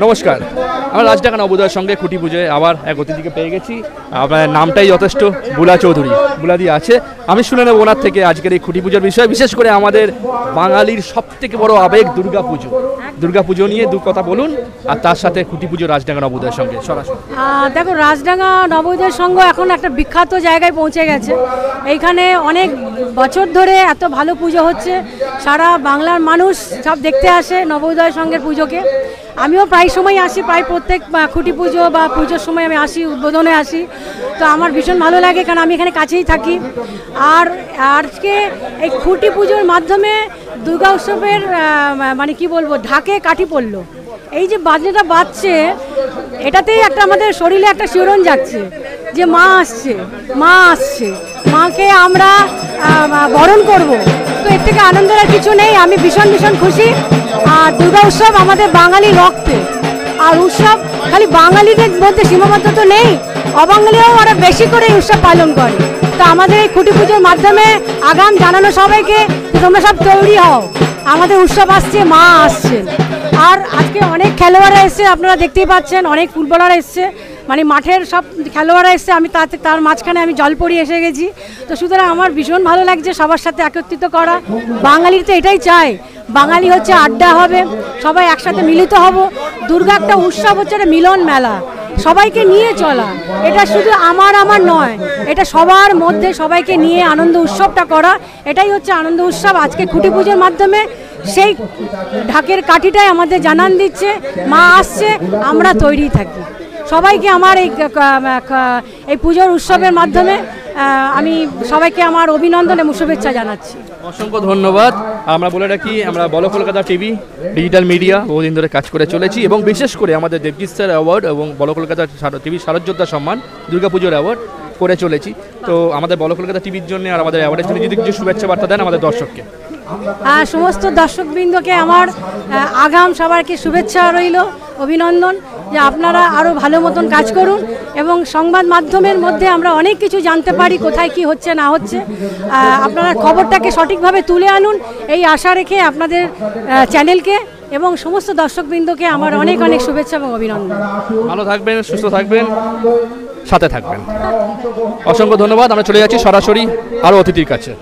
নমস্কার, আমরা রাজডাকা নবোদয়ের সঙ্গে খুঁটি পুজোয় আবার এক অতিথিকে পেয়ে গেছি। আপনার নামটাই যথেষ্ট, বুলা চৌধুরী। বুলাদি আছে, আমি শুনে নেব ওনার থেকে আজকের এই খুঁটি পুজোর বিষয়ে, বিশেষ করে আমাদের বাঙালির সবথেকে বড় আবেগ দুর্গাপুজো। দুর্গাপুজো নিয়ে দু কথা বলুন, আর তার সাথে খুঁটি পুজো রাজডাকা নবোদয়ের সঙ্গে সরাসরি। দেখো, রাজডাঙ্গা নবোদয় সংঘ এখন একটা বিখ্যাত জায়গায় পৌঁছে গেছে। এইখানে অনেক বছর ধরে এত ভালো পুজো হচ্ছে, সারা বাংলার মানুষ সব দেখতে আসে নবোদয় সংঘের পুজোকে। আমিও প্রায় সময় আসি, প্রায় প্রত্যেক খুঁটি পুজো বা পুজোর সময় আমি আসি, উদ্বোধনে আসি। তো আমার ভীষণ ভালো লাগে, কারণ আমি এখানে কাছেই থাকি। আর আজকে এই খুঁটি পুজোর মাধ্যমে দুর্গা উৎসবের মানে কি বলবো, ঢাকে কাঠি পড়লো। এই যে বাজনাটা বাজছে, এটাতেই একটা আমাদের শরীরে একটা শিহরণ যাচ্ছে যে মা আসছে, মা আসছে, মাকে আমরা বরণ করব। তো এর থেকে আনন্দের আর কিছু নেই। আমি ভীষণ ভীষণ খুশি। আর দুর্গা উৎসব আমাদের বাঙালি রক্তে। আর উৎসব খালি বাঙালিদের মধ্যে সীমাবদ্ধ তো নেই, অবাঙালিরাও ওরা বেশি করে এই উৎসব পালন করে। তো আমাদের এই খুঁটি পুজোর মাধ্যমে আগাম জানানো সবাইকে তোমরা সব তৈরি হও, আমাদের উৎসব আসছে, মা আসছে। আর আজকে অনেক খেলোয়াড়রা এসছে, আপনারা দেখতেই পাচ্ছেন, অনেক ফুটবলাররা এসছে, মানে মাঠের সব খেলোয়াড়রা এসছে। আমি তার মাঝখানে আমি জলপরি এসে গেছি। তো সুতরাং আমার ভীষণ ভালো লাগছে সবার সাথে একত্রিত করা। বাঙালির তো এটাই চাই, বাঙালি হচ্ছে আড্ডা হবে, সবাই একসাথে মিলিত হব। দুর্গা একটা উৎসব হচ্ছে একটা মিলন মেলা, সবাইকে নিয়ে চলা। এটা শুধু আমার নয়, এটা সবার মধ্যে সবাইকে নিয়ে আনন্দ উৎসবটা করা, এটাই হচ্ছে আনন্দ উৎসব। আজকে খুঁটি পুজোর মাধ্যমে সেই ঢাকের কাঠিটাই আমাদের জানান দিচ্ছে মা আসছে, আমরা তৈরি থাকি। সবাইকে আমার এই পুজোর উৎসবের মাধ্যমে আমি সবাইকে আমার অভিনন্দন এবং শুভেচ্ছা জানাচ্ছি। অসংখ্য ধন্যবাদ। আমরা বলে রাখি, আমরা বলো কলকাতা টিভি ডিজিটাল মিডিয়া বহুদিন ধরে কাজ করে চলেছি, এবং বিশেষ করে আমাদের দেবজিৎ স্যার অ্যাওয়ার্ড এবং বলো কলকাতা টিভি শারদযোদ্ধা সম্মান দুর্গাপুজোর অ্যাওয়ার্ড করে চলেছি। তো আমাদের বলো কলকাতা টিভির জন্য আর আমাদের অ্যাওয়ার্ডের জন্য যদি কিছু শুভেচ্ছা বার্তা দেন আমাদের দর্শককে। সমস্ত দর্শকবৃন্দকে আমার আগাম সবাইকে শুভেচ্ছা রইল, অভিনন্দন, যে আপনারা আরও ভালো মতন কাজ করুন এবং সংবাদ মাধ্যমের মধ্যে আমরা অনেক কিছু জানতে পারি, কোথায় কি হচ্ছে না হচ্ছে। আপনারা খবরটাকে সঠিকভাবে তুলে আনুন, এই আশা রেখে আপনাদের চ্যানেলকে এবং সমস্ত দর্শকবৃন্দকে আমার অনেক অনেক শুভেচ্ছা এবং অভিনন্দন। ভালো থাকবেন, সুস্থ থাকবেন, সাথে থাকবেন। অসংখ্য ধন্যবাদ। আমরা চলে যাচ্ছি সরাসরি আরও অতিথির কাছে।